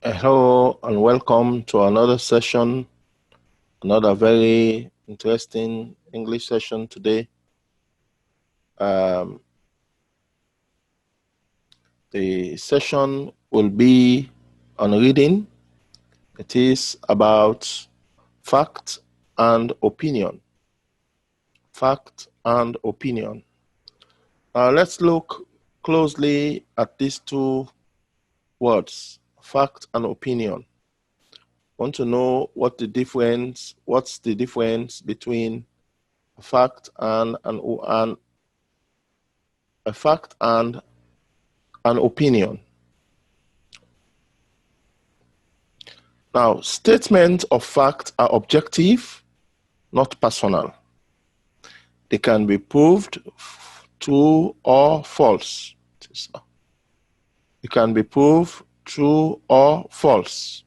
Hello and welcome to another session, another very interesting English session today. The session will be on reading. It is about fact and opinion. Fact and opinion. Now let's look closely at these two words, fact and opinion. Want to know what's the difference between a fact and a fact and an opinion. Now, statements of fact are objective, not personal. They can be proved true or false. It can be proved true or false.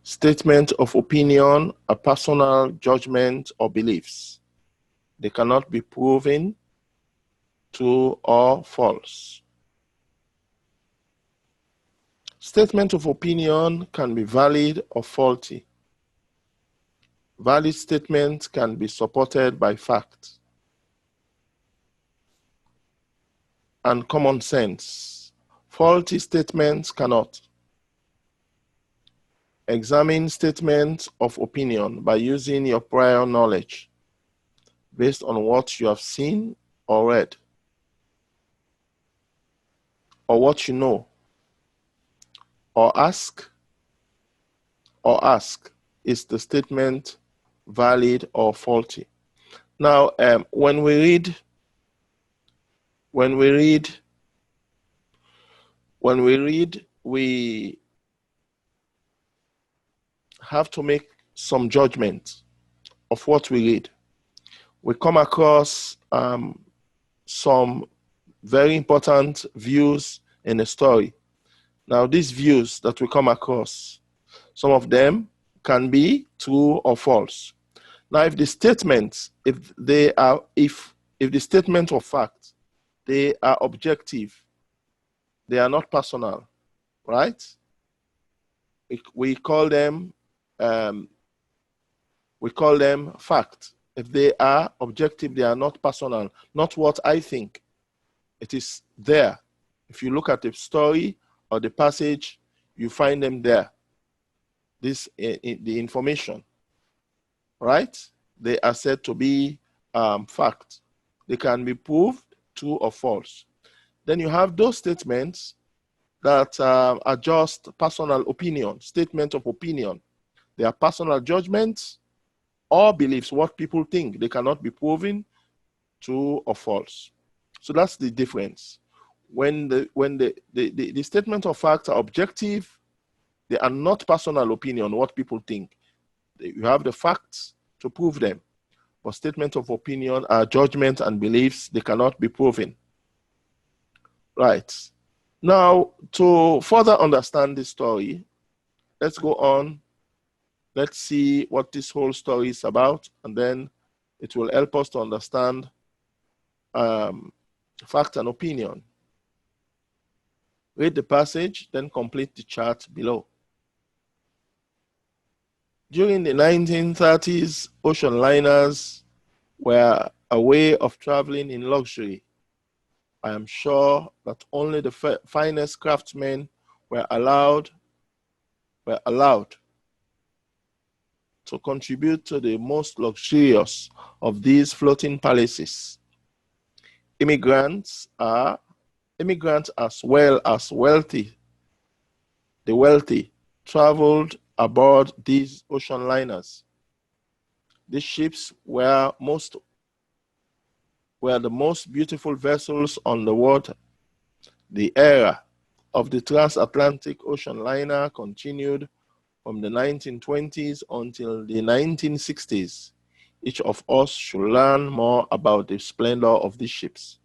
Statement of opinion are personal judgment or beliefs. They cannot be proven true or false. Statement of opinion can be valid or faulty. Valid statements can be supported by fact and common sense. Faulty statements cannot. Examine statements of opinion by using your prior knowledge based on what you have seen or read or what you know. Or ask, is the statement valid or faulty? Now, when we read, we have to make some judgment of what we read. We come across some very important views in a story. Now, these views that we come across, some of them can be true or false. Now, if the statements, if the statement of fact, they are objective, they are not personal, right? We call them fact. If they are objective, they are not personal, not what I think. It is there. If you look at the story or the passage, you find them there. This the information, right? They are said to be fact. They can be proved true or false. Then you have those statements that are just personal opinion, statement of opinion. They are personal judgments or beliefs, what people think. They cannot be proven true or false. So that's the difference. When the statement of fact are objective, they are not personal opinion, what people think. You have the facts to prove them. But statements of opinion are judgment and beliefs. They cannot be proven. Right. Now, to further understand this story, let's go on. Let's see what this whole story is about, and then it will help us to understand fact and opinion. Read the passage, then complete the chart below. During the 1930s, ocean liners were a way of traveling in luxury. I am sure that only the finest craftsmen were allowed to contribute to the most luxurious of these floating palaces. Immigrants as well as the wealthy traveled aboard these ocean liners. These ships were the most beautiful vessels on the water. The era of the transatlantic ocean liner continued from the 1920s until the 1960s. Each of us should learn more about the splendor of these ships.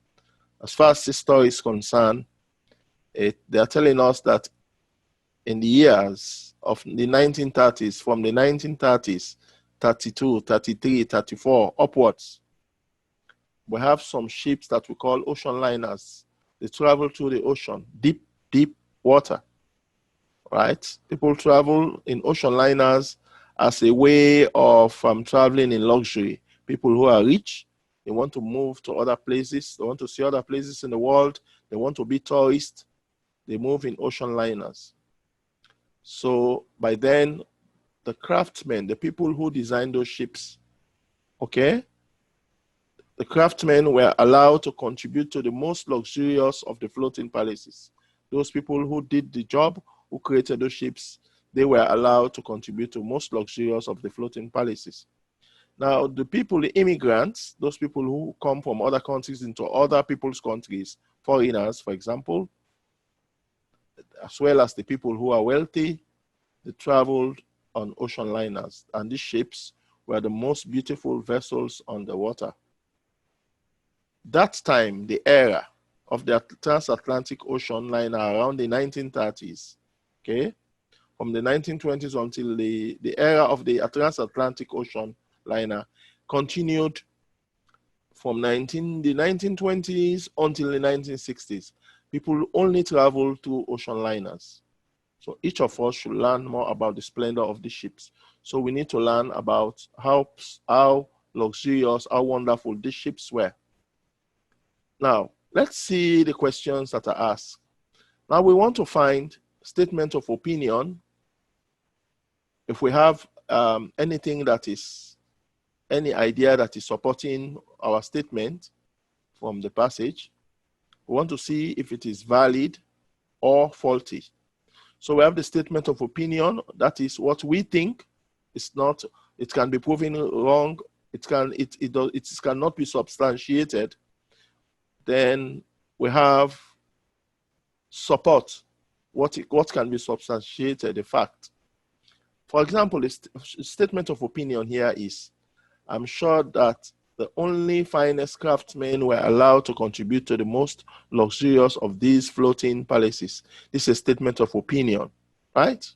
As far as this story is concerned, they are telling us that in the years of the 1930s, from the 1930s, 32, 33, 34, upwards, we have some ships that we call ocean liners. They travel through the ocean, deep water. right? People travel in ocean liners as a way of traveling in luxury. People who are rich, they want to move to other places. They want to see other places in the world. They want to be tourists. They move in ocean liners. So by then, the craftsmen, the people who designed those ships, okay, the craftsmen were allowed to contribute to the most luxurious of the floating palaces. Those people who did the job, who created those ships, they were allowed to contribute to most luxurious of the floating palaces. Now, the people, the immigrants, those people who come from other countries into other people's countries, foreigners, for example, as well as the people who are wealthy, they traveled on ocean liners, and these ships were the most beautiful vessels on the water. That time, the era of the transatlantic ocean liner around the 1930s, okay, from the 1920s until the era of the transatlantic ocean liner continued from the 1920s until the 1960s. People only traveled through ocean liners. So each of us should learn more about the splendor of the ships. So we need to learn about how luxurious, how wonderful these ships were. Now, let's see the questions that are asked. Now we want to find statement of opinion. If we have anything that is, any idea that is supporting our statement from the passage, we want to see if it is valid or faulty. So we have the statement of opinion, that is what we think. It's not, it can be proven wrong, it cannot be substantiated. Then we have support, what can be substantiated, the fact. For example, the statement of opinion here is, I'm sure that the only finest craftsmen were allowed to contribute to the most luxurious of these floating palaces. This is a statement of opinion, right?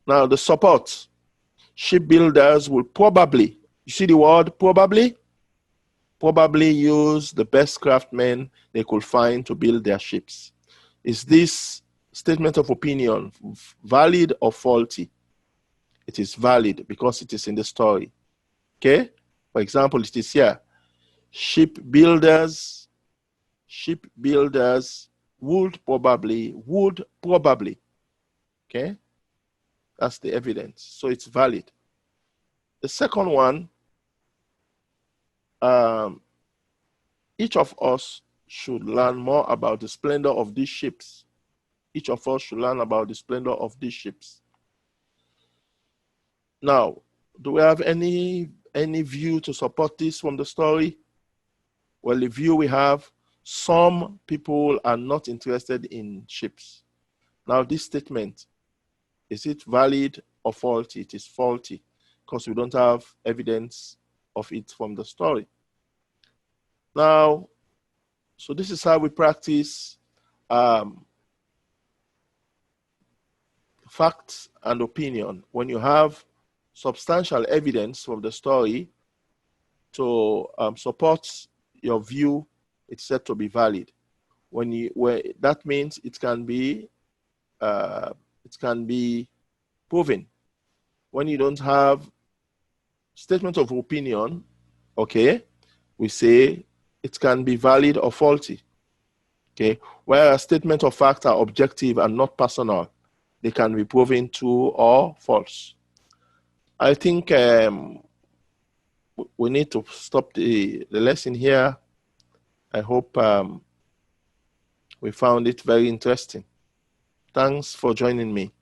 Now, the support, shipbuilders will probably, you see the word probably use the best craftsmen they could find to build their ships. Is this statement of opinion valid or faulty? It is valid because it is in the story. Okay? For example, it is here. Shipbuilders would probably. Okay? That's the evidence. So it's valid. The second one, each of us should learn more about the splendor of these ships. Each of us should learn about the splendor of these ships. Now, do we have any view to support this from the story? Well, the view we have, some people are not interested in ships. Now, this statement, is it valid or faulty? It is faulty because we don't have evidence of it from the story. Now, so this is how we practice facts and opinion. When you have substantial evidence from the story to support your view, it's said to be valid. That means it can be proven. When you don't have statement of opinion, okay, we say it can be valid or faulty. Okay, whereas statement of fact are objective and not personal, they can be proven true or false. I think we need to stop the lesson here. I hope we found it very interesting. Thanks for joining me.